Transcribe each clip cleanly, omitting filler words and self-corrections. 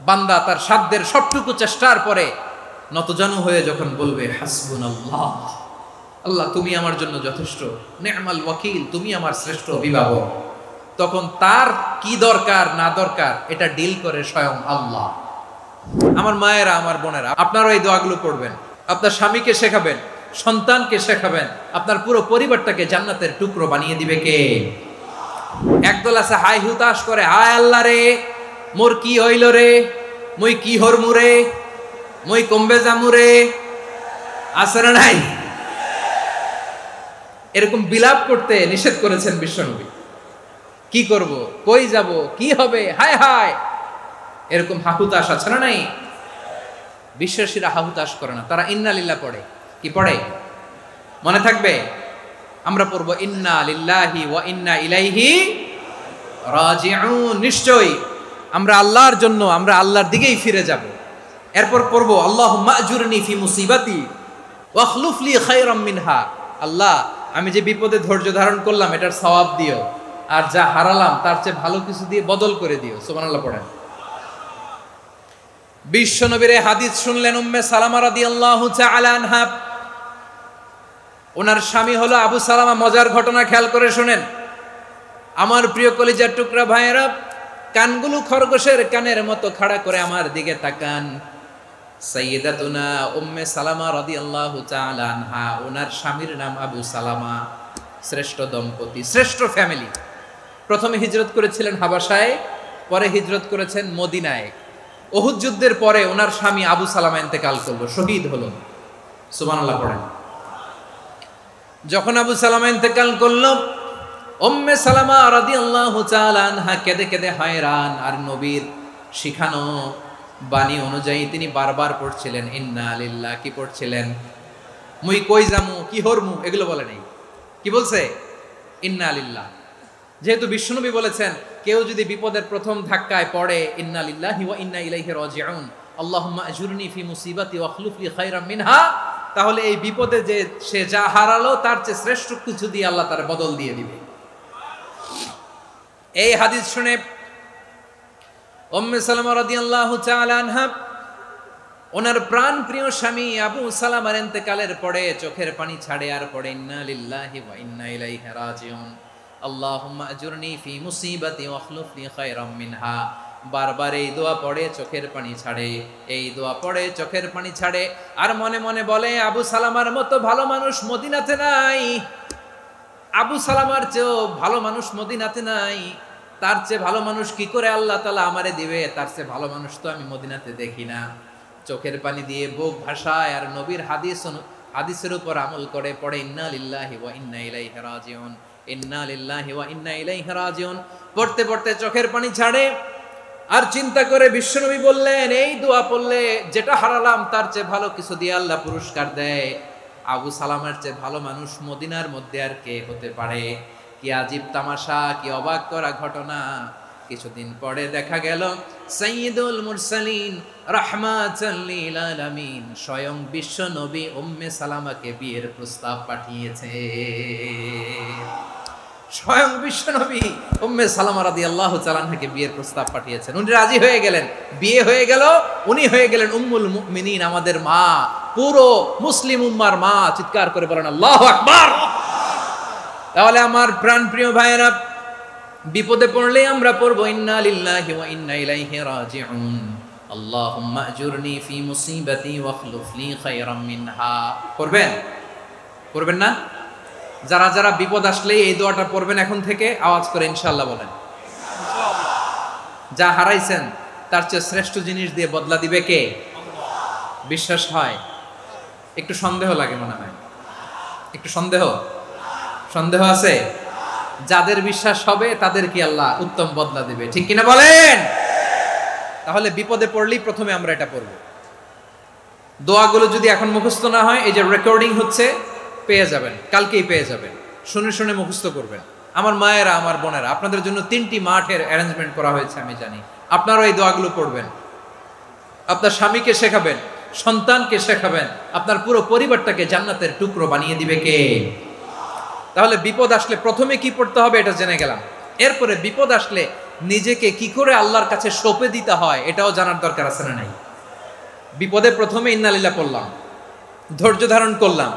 বান্দা তার সাধ্যের সবটুকু চেষ্টার পরে নতজানু হয়ে যখন বলবে হাসবুনাল্লাহ, আল্লাহ তুমি আমার জন্য যথেষ্ট, নি'মাল ওয়াকিল, তুমি আমার শ্রেষ্ঠ অভিভাবক, তখন তার কি দরকার না দরকার এটা ডিল করে স্বয়ং আল্লাহ। আমার মায়েরা, আমার বোনেরা, আপনারা এই দোয়াগুলো পড়বেন, আপনার স্বামীকে শেখাবেন, সন্তানকে শেখাবেন, আপনার পুরো পরিবারটাকে জান্নাতের টুকরো বানিয়ে দিবে কে? একদল আছে হাই হুতাশ করে, হায় আল্লাহ রে মোর কি হইল রে, মই কি হরমু রে, মই কমবে জামু রে, আছে না নাই? এরকম বিলাপ করতে নিষেধ করেছেন বিশ্বনবী। কি করব, কই যাব, কি হবে, হায় হায়, এরকম হাহুতাশ আছে না নাই? বিশ্বাসীরা হাহুতাশ করে না, তারা ইন্না লিল্লাহ পড়ে। কি পড়ে মনে থাকবে? আমরা পড়ব ইন্না লিল্লাহি ওয়া ইন্না ইলাইহি রাজিউন। নিশ্চয়ই আমরা আল্লাহর জন্য, আমরা আল্লাহর দিকেই ফিরে যাব। এরপর পড়ব আল্লাহুম্মা আজুরনি ফি মুসিবাতি ওয়া আখলুফ লি খায়রাম মিনহা। আল্লাহ, আমি যে বিপদে ধৈর্য ধারণ করলাম এটার সওয়াব দিও, আর যা হারালাম তার চেয়ে ভালো কিছু দিয়ে বদল করে দিও। সুবহানাল্লাহ পড়েন। বিশ্বনবীর হাদিস শুনলেন উম্মে সালামা রাদিয়াল্লাহু তাআলা আনহা। ওনার স্বামী হলো আবু সালামা। মজার ঘটনা খেয়াল করে শুনেন আমার প্রিয় কলিজার টুকরা ভাইয়েরা। কানগুলো খরগোশের কানের মতো খাড়া করে আমার দিকে তাকান। সাইয়্যিদাতুনা উম্মে সালামা রাদিয়াল্লাহু তাআলা আনহা, ওনার স্বামীর নাম আবু সালামা। শ্রেষ্ঠ দম্পতি, শ্রেষ্ঠ ফ্যামিলি। প্রথমে হিজরত করেছিলেন হাবাসায়, পরে হিজরত করেছেন মদিনায়। উহুদ যুদ্ধের পরে ওনার স্বামী আবু সালামা ইন্তেকাল করলো, শহীদ হলো। সুবহানাল্লাহ পড়েন। যখন আবু সালামা ইন্তেকাল করলো, উম্মে সালামা রাদিয়াল্লাহু তাআলা আনহা কেঁদে কেঁদে হয়রান। আর নবীর শিখানো বাণী অনুযায়ী তিনি বারবার পড়ছিলেন ইন্না লিল্লাহ। কি পড়ছিলেন? মুই কই জামু, কি হরমু, এগুলো বলে নেই। কি বলছে? ইন্না লিল্লাহ। যেহেতু বিশ্বনবী বলেছেন কেউ যদি বিপদের প্রথম ধাক্কায় পড়ে ইন্না লিল্লাহি ওয়া ইন্না ইলাইহি রাজিউন, আল্লাহুম্মা আজুরনি ফি মুসিবাতি ওয়া আখলুফ লি খায়রাম মিনহা, তাহলে এই বিপদে যে সে যা হারালো তার চেয়ে শ্রেষ্ঠ কিছু দিয়ে আল্লাহ তার বদল দিয়ে দিবে। এই হাদিস শুনে উম্মে সালামা রাদিয়াল্লাহু তাআলা আনহা ওনার প্রাণ প্রিয় স্বামী আবু সালামার ইন্তেকালের পরে চোখের পানি ছাড়ে আর পড়ে ইন্না লিল্লাহি ওয়া ইন্না ইলাইহি রাজিউন, আল্লাহুম্মা আজুরনি ফি মুসিবাতি ওয়া আখলুফ লি খায়রাম মিনহা। বারবার এই দোয়া পড়ে চোখের পানি ছাড়ে, এই দোয়া পড়ে চোখের পানি ছাড়ে, আর মনে মনে বলে আবু সালামার মতো ভালো মানুষ মদিনাতে নাই, আবু সালামার চেয়েও ভালো মানুষ মদিনাতে নাই, তার চেয়ে ভালো মানুষ কি করে আল্লাহ তাআলা আমারে দিবে, তার চেয়ে ভালো মানুষ তো আমি মদিনাতে দেখি না। চোখের পানি দিয়ে বুক ভাসায় আর নবীর হাদিসের উপর আমল করে পড়ে ইন্না লিল্লাহি ওয়া ইন্না ইলাইহি রাজিউন, ইন্না লিল্লাহি ওয়া ইন্না ইলাইহি রাজিউন। পড়তে পড়তে চোখের পানি ছাড়ে আর চিন্তা করে বিশ্বনবী বললেন এই দোয়া পড়লে যেটা হারালাম তার চেয়ে ভালো কিছু দিয়ে আল্লাহ পুরস্কার দেয়। আবু সালামার চেয়ে ভালো মানুষ মদিনার মধ্যে আর কে হতে পারে? কি আজীব তামাশা, কি অবাক করা ঘটনা। কিছুদিন পরে দেখা গেল সাইয়্যিদুল মুরসালিন রাহমাতাল লিল আলামিন স্বয়ং বিশ্ব নবী উম্মে সালামাকে বিয়ের প্রস্তাব পাঠিয়েছে। স্বয়ং বিশ্ব নবী উম্মে সালামা রাদিয়াল্লাহু তাআলা আনহাকে বিয়ের প্রস্তাব পাঠিয়েছেন। উনি রাজি হয়ে গেলেন, বিয়ে হয়ে গেল, উনি হয়ে গেলেন উম্মুল মুমিনিন, আমাদের মা, পুরো মুসলিম উম্মার মা। চিৎকার করে বলেন আল্লাহু আকবার। তাহলে আমার প্রাণপ্রিয় ভাইয়েরা, বিপদে পড়লে আমরা পড়বো ইন্না লিল্লাহি ওয়া ইন্না ইলাইহি রাজিউন, আল্লাহুম্মা আজুরনি ফি মুসিবাতি ওয়া আখলুফ লি খায়রাম মিনহা। পড়বেন? পড়বেন না? যারা যারা বিপদ আসলে এই দোয়াটা পড়বেন এখন থেকে আওয়াজ করে ইনশাআল্লাহ বলেন। যা হারাইছেন তার চেয়ে শ্রেষ্ঠ জিনিস দিয়ে বদলা দিবে কে? বিশ্বাস হয়? একটু সন্দেহ লাগে মনে হয়, একটু সন্দেহ আছে? যাদের বিশ্বাস হবে তাদের কি আল্লাহ উত্তম বদলা দিবে, ঠিক কিনা বলেন? তাহলে বিপদে পড়লেই প্রথমে আমরা এটা পড়ব। দোয়াগুলো যদি এখন মুখস্থ না হয়, এই যে রেকর্ডিং হচ্ছে পেয়ে যাবেন, কালকেই পেয়ে যাবেন, শুনে শুনে মুখস্থ করবেন। আমার মায়েরা, আমার বোনেরা, আপনাদের জন্য 3টি মাঠের অ্যারেঞ্জমেন্ট করা হয়েছে, আমি জানি। আপনারাও এই দোয়াগুলো পড়বেন, আপনার স্বামীকে শেখাবেন, সন্তানকে শেখাবেন, আপনার পুরো পরিবারটাকে জান্নাতের টুকরো বানিয়ে দিবে কে? তাহলে বিপদ আসলে প্রথমে কি পড়তে হবে এটা জেনে গেলাম। এরপরে বিপদ আসলে নিজেকে কি করে আল্লাহর কাছে সঁপে দিতে হয় এটাও জানার দরকার আছে না নাই? বিপদে প্রথমে ইন্নালিল্লাহ পড়লাম, ধৈর্য ধারণ করলাম,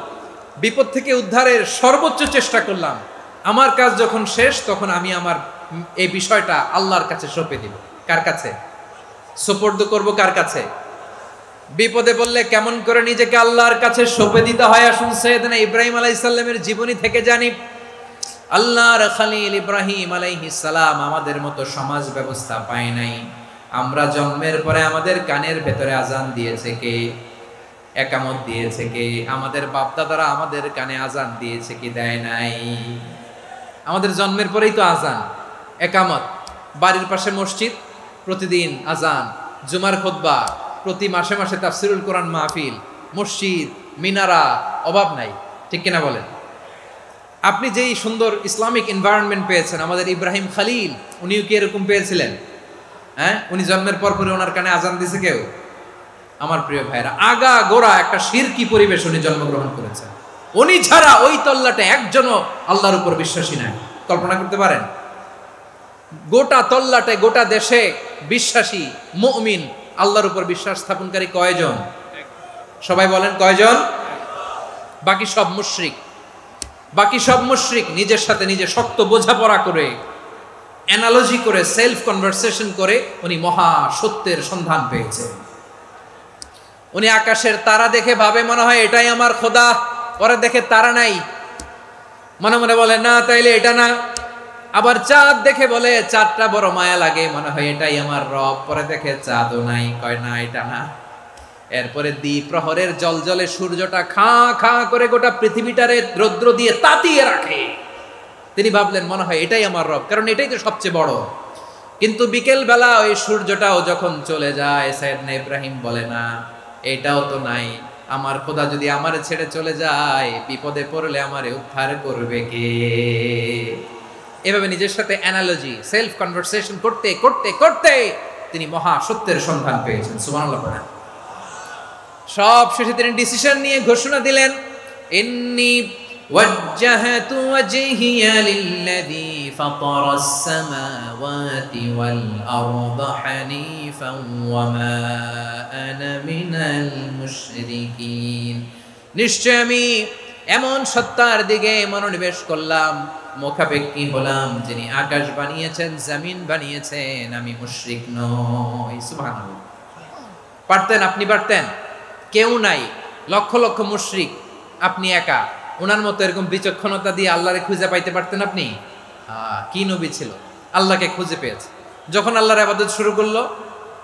বিপদ থেকে উদ্ধারের সর্বোচ্চ চেষ্টা করলাম। আমার কাজ যখন শেষ তখন আমি আমার এই বিষয়টা আল্লাহর কাছে সঁপে দিব। কার কাছে সুপর্দ করব? কার কাছে? বিপদে বললে কেমন করে নিজেকে আল্লাহর কাছে সঁপে দিতে হয় আসুন সাইয়েদনা ইব্রাহিম আলাইহিস সালামের জীবনী থেকে জানি। আল্লাহর খলিল ইব্রাহিম আলাইহিস সালাম আমাদের মতো সমাজ ব্যবস্থা পায় নাই। আমরা জন্মের পরে আমাদের কানের ভেতরে আজান দিয়েছে কে? একামত দিয়েছে কে? আমাদের বাপ দাদারা আমাদের কানে আজান দিয়েছে কি? দেয় নাই। আমাদের জন্মের পরেই তো আজান, একামত, বাড়ির পাশে মসজিদ, প্রতিদিন আজান, জুমার খুতবা, প্রতি মাসে মাসে তাফসিরুল কোরআন মাহফিল, মসজিদ, মিনারা, অভাব নাই। ঠিক কিনা বলেন? আপনি যেই সুন্দর ইসলামিক এনভায়রনমেন্ট পেয়েছেন, আমাদের ইব্রাহিম খলিল উনিও কি এরকম পেয়েছিলেন? হ্যাঁ, উনি জন্মের পর পরে ওনার কানে আজান দিছে কেউ? আমার প্রিয় ভাইরা, আগা গোড়া একটা শিরকি পরিবেশ উনি জন্মগ্রহণ করেছেন। উনি ছাড়া ওই তল্লাটে একজনও আল্লাহর উপর বিশ্বাসী নাই। কল্পনা করতে পারেন? গোটা তল্লাটে, গোটা দেশে বিশ্বাসী মুমিন, আল্লাহর উপর বিশ্বাস স্থাপনকারী কয়জন? সবাই বলেন কয়জন? বাকি সব মুশরিক। বাকি সব মুশরিক নিজের সাথে নিজে শক্ত বোঝাপড়া করে, অ্যানালজি করে, সেলফ কনভারসেশন করে উনি মহা সত্যের সন্ধান পেয়েছে। উনি আকাশের তারা দেখে ভাবে মনে হয় এটাই আমার খোদা, পরে দেখে তারা নাই, মনে মনে বলে না তাইলে এটা না। আবার চাঁদ দেখে বলে চাঁদটা বড় মায়া লাগে, মনে হয় এটাই আমার রব, পরে দেখে চাঁদও নাই, কয় না এটা না। এরপরে দ্বিপ্রহরের জলজলে সূর্যটা খাঁ খাঁ করে গোটা পৃথিবীটারে রৌদ্র দিয়ে তাতিয়ে রাখে। তিনি ভাবলেন মনে হয় এটাই আমার রব, কারণ এটাই তো সবচেয়ে বড়। কিন্তু বিকেল বেলা ওই সূর্যটাও যখন চলে যায়, সাইয়েদনা ইব্রাহিম বলে না এটাও তো নাই, আমার খোদা যদি আমারে ছেড়ে চলে যায়, বিপদে পড়লে আমারে উদ্ধার করবে কে? এভাবে নিজের সাথে অ্যানালজি, সেলফ কনভারসেশন করতে করতে করতে তিনি মহা সত্যের সন্ধান পেয়েছেন। সুবহানাল্লাহ পড়েন। সব শেষে তিনি ডিসিশন নিয়ে ঘোষণা দিলেন, ইন্নী ওয়াজ্জাহাতু ওয়াজহিয়া লিল্লাযী ফাতারাস সামাওয়াতি ওয়াল আরদা হানিফান ওয়া মা আনা মিনাল মুশরিকিন। নিশ্চয় আমি এমন সত্তার দিকে মনোনিবেশ করলাম, মুখাপেক্ষী হলাম, যিনি আকাশ বানিয়েছেন, জমিন বানিয়েছেন, আমি মুশরিক নই। সুবহানাল্লাহ। পারতেন? আপনি পারতেন? কেউ নাই, লক্ষ লক্ষ মুশরিক, আপনি একা। ওনার মতো এরকম বিচক্ষণতা দিয়ে আল্লাহরে খুঁজে পাইতে পারতেন আপনি? কি নবী ছিল, আল্লাহকে খুঁজে পেয়েছে। যখন আল্লাহর ইবাদত শুরু করলো,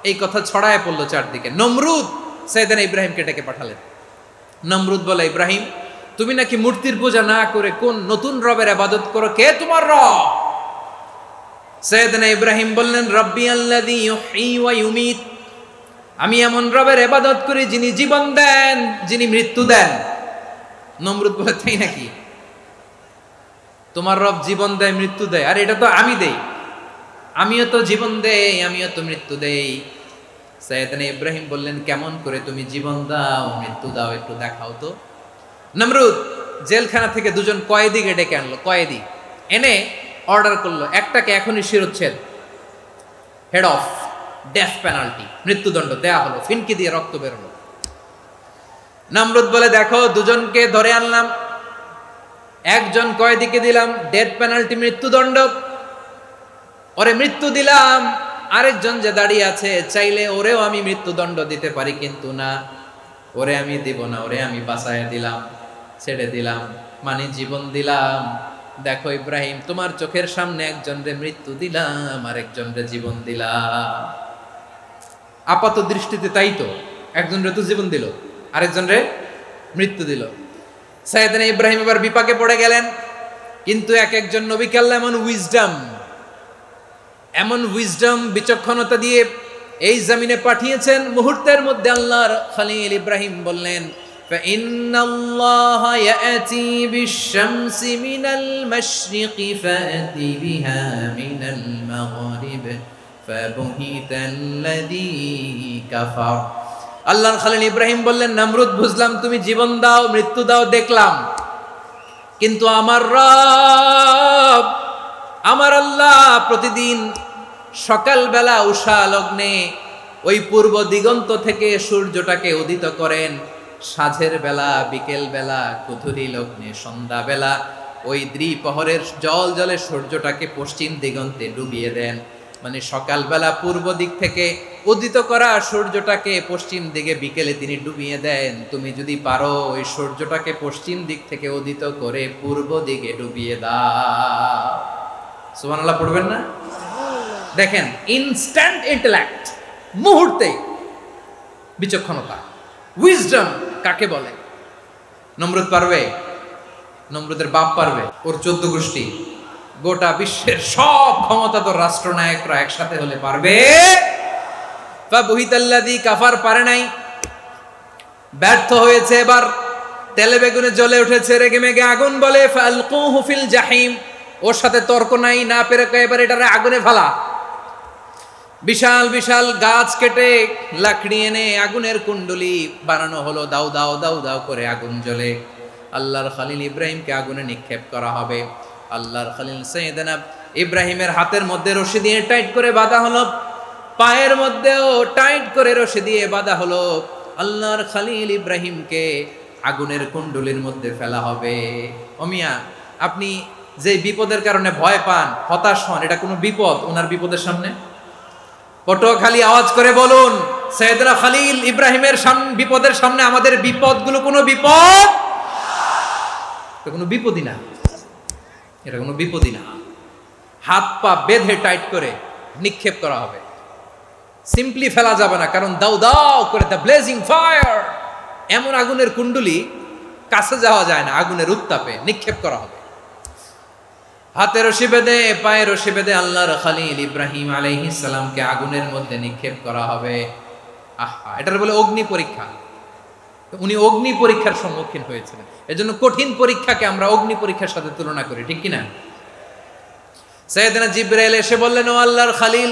এই কথা ছড়ায় পড়লো চারদিকে। নমরুদ সাইয়েদনা ইব্রাহিমকে ডেকে পাঠালেন। নমরুদ বলে, ইব্রাহিম তুমি নাকি মূর্তির পূজা না করে কোন নতুন রবের ইবাদত করো, কে তোমার রব? সাইয়েদনা ইব্রাহিম বললেন, রব্বি আল্লাযী ইউহয়ী ওয়া ইউমীত, আমি এমন রবের ইবাদত করি যিনি জীবন দেন, যিনি মৃত্যু দেন। নমরুদ বলে, তাই নাকি? তোমার রব জীবন দেয়, মৃত্যু দেয়? আর এটা তো আমি দেই, আমিও তো জীবন দেই, আমিও তো মৃত্যু দেই। সাইয়েদনা ইব্রাহিম বললেন, কেমন করে তুমি জীবন দাও, মৃত্যু দাও, একটু দেখাও তো। নমরুদ জেলখানা থেকে দুজন কয়েদিকে ডেকে আনলো। কয়েদি এনে অর্ডার করলো, একটাকে এখনই শিরোচ্ছেদ, হেড অফ, ডেথ পেনাল্টি, মৃত্যুদণ্ড দেয়া হলো। ফিনকি দিয়ে রক্ত বেরোলো। নমরুদ বলে, দেখো দুজনকে ধরে আনলাম, একজন কয়েদিকে দিলাম ডেথ পেনাল্টি, মৃত্যুদণ্ড, ওরে মৃত্যু দিলাম। আরেকজন যে দাঁড়িয়ে আছে, চাইলে ওরেও আমি মৃত্যুদণ্ড দিতে পারি, কিন্তু না, ওরে আমি দিব না, ওরে আমি বাঁচায় দিলাম, ছেড়ে দিলাম, মানে জীবন দিলাম। দেখো ইব্রাহিম, তোমার চোখের সামনে একজনরে মৃত্যু দিলাম, আরেকজনরে জীবন দিলাম। আপাত দৃষ্টিতে তাই তো, একজনরে তো জীবন দিল, আরেকজনরে মৃত্যু দিল। সাইয়েদনা ইব্রাহিম এবার বিপাকে পড়ে গেলেন। কিন্তু এক একজন নবীকে আল্লাহ এমন উইজডম, বিচক্ষণতা দিয়ে এই জমিনে পাঠিয়েছেন। মুহূর্তের মধ্যে আল্লাহর খলিল ইব্রাহিম বললেন, فإن الله يأتي بالشمس من المشرق فأت بها من المغرب فبهت الذي كفر। আল্লাহর খলিল ইব্রাহিম বললেন, নমরুদ বুঝলাম তুমি জীবন দাও, মৃত্যু দাও, দেখলাম, কিন্তু আমার রব, আমার আল্লাহ প্রতিদিন সকালবেলা উষা লগ্নে ওই পূর্ব দিগন্ত থেকে সূর্যটাকে উদিত করেন, সাঁঝের বেলা, বিকেল বেলা, কুথুরি লগ্নে, সন্ধ্যা বেলা ওই দ্বিপ্রহরের জল জলে সূর্যটাকে পশ্চিম দিগন্তে ডুবিয়ে দেন। মানে সকালবেলা পূর্ব দিক থেকে উদিত করা সূর্যটাকে পশ্চিম দিকে বিকেলে তিনি ডুবিয়ে দেন। তুমি যদি পারো ওই সূর্যটাকে পশ্চিম দিক থেকে উদিত করে পূর্ব দিকে ডুবিয়ে দাও। সুবহানাল্লাহ পড়বেন না? দেখেন, ইনস্ট্যান্ট ইন্টেলেক্ট, মুহূর্তে বিচক্ষণতা, উইজডম কাকে বলে? নমরুদ পারবে? নমরুদের বাপ পারবে? ওর 14 গোষ্ঠী, গোটা বিশ্বের সব ক্ষমতাধর রাষ্ট্রনায়করা একসাথে হলে পারবে? ফাবুহিতাল্লাযী কাফার, পারে নাই, ব্যর্থ হয়েছে। এবার তেলে বেগুনে জ্বলে উঠেছে, রেগে মেগে আগুন বলে ফালকুহু ফিল জাহিম। ওর সাথে তর্ক নাই, না পেরে এবার এটারে আগুনে ফেলা। বিশাল বিশাল গাছ কেটে লাকড়ি এনে আগুনের কুণ্ডলি বানানো হলো, দাও দাও দাও দাও করে আগুন জ্বলে। আল্লাহর খলিল ইব্রাহিমকে আগুনে নিক্ষেপ করা হবে। আল্লাহর খলিল সাইয়েদনা ইব্রাহিমের হাতের মধ্যে রশি দিয়ে টাইট করে বাঁধা হলো, পায়ের মধ্যেও টাইট করে রশি দিয়ে বাঁধা হলো। আল্লাহর খলিল ইব্রাহিমকে আগুনের কুণ্ডলির মধ্যে ফেলা হবে। ও মিয়া, আপনি যে বিপদের কারণে ভয় পান, হতাশ হন, এটা কোনো বিপদ ওনার বিপদের সামনে? পটুয়াখালী আওয়াজ করে বলুন, সাইয়েদনা খলিল ইব্রাহিমের বিপদের সামনে আমাদের বিপদগুলো কোনো বিপদ? এটা কোনো বিপদই না, এটা কোনো বিপদই না। হাত পা বেঁধে টাইট করে নিক্ষেপ করা হবে, সিম্পলি ফেলা যাবে না, কারণ দাও দাও করে দ্য ব্লেজিং ফায়ার, এমন আগুনের কুণ্ডলি, কাছে যাওয়া যায় না, আগুনের উত্তাপে নিক্ষেপ করা হবে। হাতে রশি বেঁধে, পায়ে রশি বেঁধে আল্লাহর খলিল ইব্রাহিম আলাইহিস সালামকে আগুনের মধ্যে নিক্ষেপ করা হবে। আহা, এটার বলে অগ্নি পরীক্ষা। উনি অগ্নি পরীক্ষার সম্মুখীন হয়েছিলেন, এজন্য কঠিন পরীক্ষাকে আমরা অগ্নি পরীক্ষার সাথে তুলনা করি, ঠিক কিনা? সাইয়েদনা জিবরাইল এসে বললেন, ও আল্লাহর খলিল,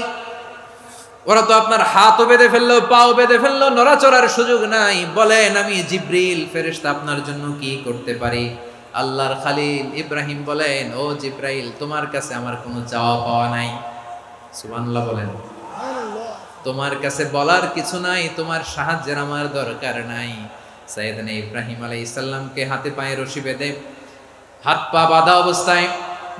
ওরা তো আপনার হাতও বেঁধে ফেললো, পাও বেঁধে ফেললো, নড়াচড়ার সুযোগ নাই, বলেন আমি জিবরিল ফেরেশতা আপনার জন্য কি করতে পারি? আল্লাহর খলিল ইব্রাহিম বলেন, ও জিবরাইল, তোমার কাছে আমার কোনো চাওয়া পাওয়া নাই। সুবহানাল্লাহ বলেন। তোমার কাছে বলার কিছু নাই, তোমার সাহায্যের আমার দরকার নাই। সাইয়েদনা ইব্রাহিম আলাইহিস সালামকে হাতে পায়ে রশি বেঁধে, হাত পা বাঁধা অবস্থায়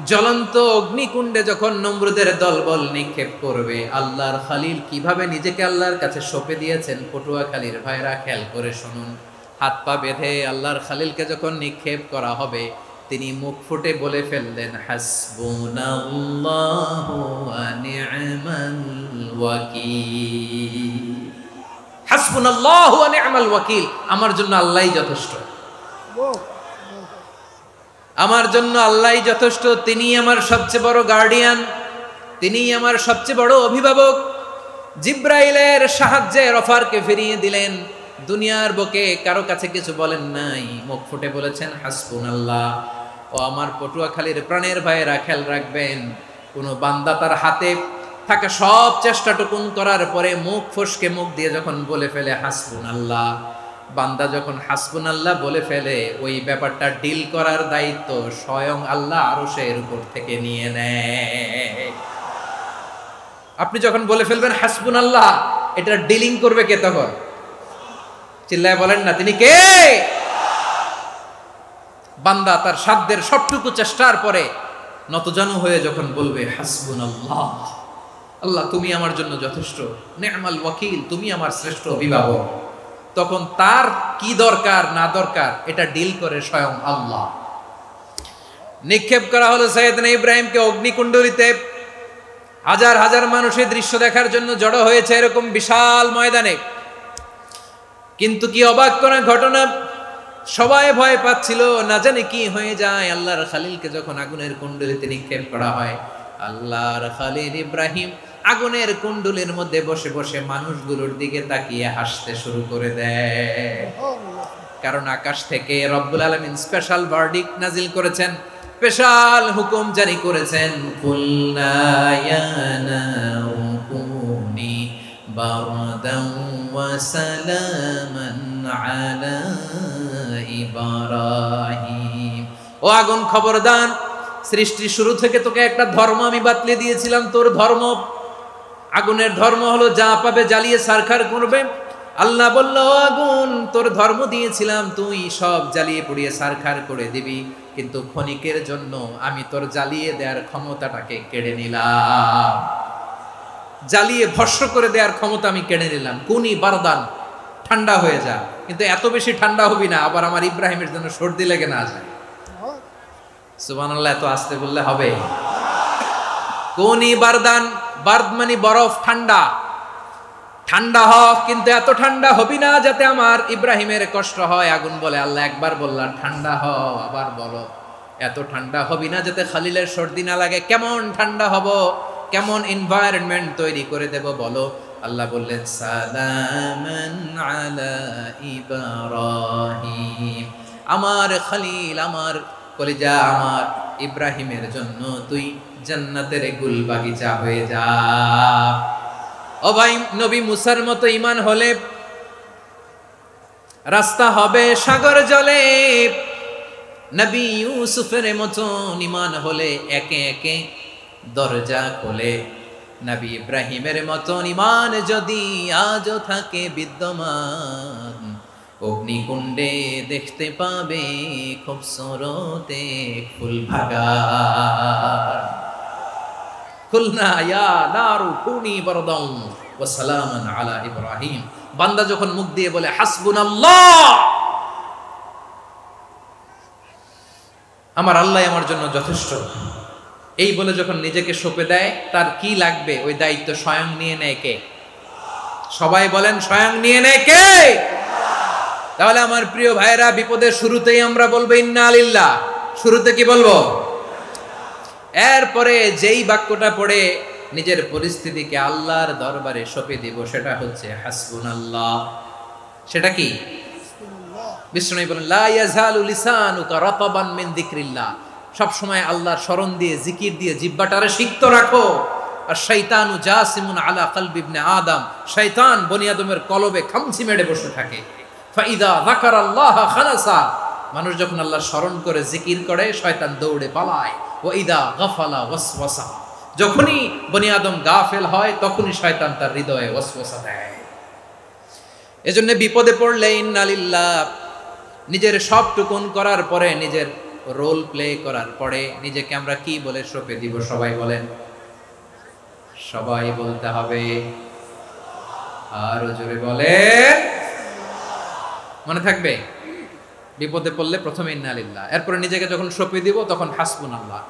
জ্বলন্ত অগ্নিকুণ্ডে যখন নমরুদের দলবল নিক্ষেপ করবে, আল্লাহর খলিল কিভাবে নিজেকে আল্লাহর কাছে সঁপে দিয়েছেন, পটুয়াখালীর ভাইরা খেয়াল করে শুনুন। হাত পা বেঁধে আল্লাহর খলিলকে যখন নিক্ষেপ করা হবে, তিনি মুখ ফুটে বলে ফেললেন, হাসবুনাল্লাহু ওয়া নি'মাল ওয়াকিল। হাসবুনাল্লাহু ওয়া নি'মাল ওয়াকিল, আমার জন্য আল্লাহই যথেষ্ট, আমার জন্য আল্লাহই যথেষ্ট। তিনি আমার সবচেয়ে বড় গার্ডিয়ান, তিনি আমার সবচেয়ে বড় অভিভাবক। জিব্রাইলের সাহায্যের অফারকে ফিরিয়ে দিলেন, দুনিয়ার বুকে কারো কাছে কিছু বলেন নাই, মুখ ফুটে বলেছেন হাসবুনাল্লাহ। ও আমার পটুয়াখালীর প্রাণের ভাইয়েরা, খেয়াল রাখবেন, কোনো বান্দা তার হাতে থাকা সব চেষ্টাটুকুন করার পরে মুখ ফসকে মুখ দিয়ে যখন বলে ফেলে হাসবুনাল্লাহ, বান্দা যখন হাসবুনাল্লাহ বলে ফেলে, ওই ব্যাপারটা ডিল করার দায়িত্ব স্বয়ং আল্লাহ আরশের উপর থেকে নিয়ে নেয়। আপনি যখন বলে ফেলবেন হাসবুনাল্লাহ, এটা ডিলিং করবে কে তখন? চিল্লায় বলেন না, তিনি কে? বান্দা তার সাধ্যের সবটুকু চেষ্টার পরে নতজানু হয়ে যখন বলবে হাসবুনাল্লাহ, আল্লাহ তুমি আমার জন্য যথেষ্ট, নি'মাল ওয়াকিল, তুমি আমার শ্রেষ্ঠ অভিভাবক, তখন তার কি দরকার না দরকার এটা ডিল করে স্বয়ং আল্লাহ। নিক্ষেপ করা হলো সাইয়েদনা ইব্রাহিমকে অগ্নিকুণ্ডলিতে। হাজার হাজার মানুষের দৃশ্য দেখার জন্য জড়ো হয়েছে এরকম বিশাল ময়দানে। কিন্তু কি অবাক করা ঘটনা, সবাই ভয় পাচ্ছিল, না জানে কি হয়ে যায়। আল্লাহর খলিলকে যখন আগুনের কুণ্ডলিতে নিক্ষেপ করা হয়, আল্লাহর খলিল ইব্রাহিম আগুনের কুণ্ডুলের মধ্যে বসে বসে মানুষগুলোর দিকে তাকিয়ে হাসতে শুরু করে দেয়। কারণ আকাশ থেকে রব্বুল আলামিন স্পেশাল ভার্ডিক্ট নাজিল করেছেন, স্পেশাল হুকুম জারি করেছেন, কুলনা ইয়া নারু কুনি বারদান ওয়া সালামান আলা ইব্রাহিম। ও আগুন, খবরদার, সৃষ্টির শুরু থেকে তোকে একটা ধর্ম আমি বাতলে দিয়েছিলাম, তোর ধর্ম আগুনের ধর্ম হলো যা পাবে জ্বালিয়ে ছারখার করবে। আল্লাহ বলল, আগুন তোর ধর্ম দিয়েছিলাম তুই সব জ্বালিয়ে পুড়িয়ে ছারখার করে দিবি, কিন্তু ক্ষণিকের জন্য আমি তোর জ্বালিয়ে দেওয়ার ক্ষমতাটাকে কেড়ে নিলাম, জ্বালিয়ে ভস্ম করে দেওয়ার ক্ষমতা আমি কেড়ে নিলাম। কুনি বারদান, ঠান্ডা হয়ে যা। কিন্তু এত বেশি ঠান্ডা হবি না আবার আমার ইব্রাহিমের জন্য সর্দি লেগে না যায়। সুবহানাল্লাহ, এত আস্তে বললে হবে? কুনি বারদান, বার্দ মানে বরফ, ঠান্ডা। ঠান্ডা হ, কিন্তু এত ঠান্ডা হবি না যাতে আমার ইব্রাহিমের কষ্ট হয়। আগুন বলে, আল্লাহ একবার বললাম ঠান্ডা হ, আবার বলো এত ঠান্ডা হবি না যাতে খালিলের সর্দি না লাগে। কেমন ঠান্ডা হব, কেমন এনভায়রনমেন্ট তৈরি করে দেব বলো। আল্লাহ বললেন, সালামান আলা ইব্রাহিম, আমার খলিল, আমার কলিজা, আমার ইব্রাহিমের জন্য তুই জান্নাতের গুল বাগিচা হয়ে যা। ও ভাই, নবী মুসার মতো ঈমান হলে রাস্তা হবে সাগর জলে, নবী ইউসুফের মতো ঈমান হলে একে একে দরজা খোলে। নবী ইব্রাহিমের মতো ঈমান যদি আজও থাকে বিদ্যমান, অগ্নিকুণ্ডে দেখতে পাবে খুবসুরতে ফুল বাগান। কুলনা ইয়া নারু কুনি বারদান ওয়া সালামান আলা ইব্রাহিম। বান্দা যখন মুখ দিয়ে বলে হাসবুনাল্লাহ, আমার আল্লাহ আমার জন্য যথেষ্ট, এই বলে যখন নিজেকে সঁপে দেয়, তার কি লাগবে ওই দায়িত্ব স্বয়ং নিয়ে নেয় কে? সবাই বলেন, স্বয়ং নিয়ে নেয় কে? তাহলে আমার প্রিয় ভাইরা, বিপদের শুরুতেই আমরা বলবো ইন্না লিল্লাহ। শুরুতে কি বলবো? এরপরে যেই বাক্যটা পড়ে নিজের পরিস্থিতিকে আল্লাহর দরবারে সঁপে দিব, সেটা হচ্ছে হাসবুনাল্লাহ। সেটা কি? বিষ্ণু বলেন, লা ইয়াজালু লিসানুকা রাতাবান মিন যিকরিল্লাহ। সব সময় আল্লাহর স্মরণ দিয়ে, জিকির দিয়ে জিহ্বাটারে সিক্ত রাখো। আর শয়তানু জাসিমুন আলা কলবি ইবনে আদম, শয়তান বনি আদমের কলবে খামচি মেরে বসে থাকে। ফাইদা যাকারাল্লাহ খালাসা, মানুষ যখন আল্লাহ স্মরণ করে জিকির করে, শয়তান দৌড়ে পালায়। ওয়া ইদা গাফালা ওয়াসওয়াসা, যখনই বনি আদম গাফেল হয় তখনই শয়তান তার হৃদয়ে ওয়াসওয়াসা দেয়। এজন্য বিপদে পড়লে ইন্না লিল্লাহ, নিজের সব টুকুন করার পরে, নিজের রোল প্লে করার পরে নিজেকে আমরা কি বলে সঁপে দিব? সবাই বলেন, সবাই বলতে হবে। আর জোরে বলে, মনে থাকবে? বিপদে পড়লে প্রথমে ইন্না লিল্লাহ, এরপরে নিজেকে যখন সঁপে দিব তখন হাসবুনাল্লাহ।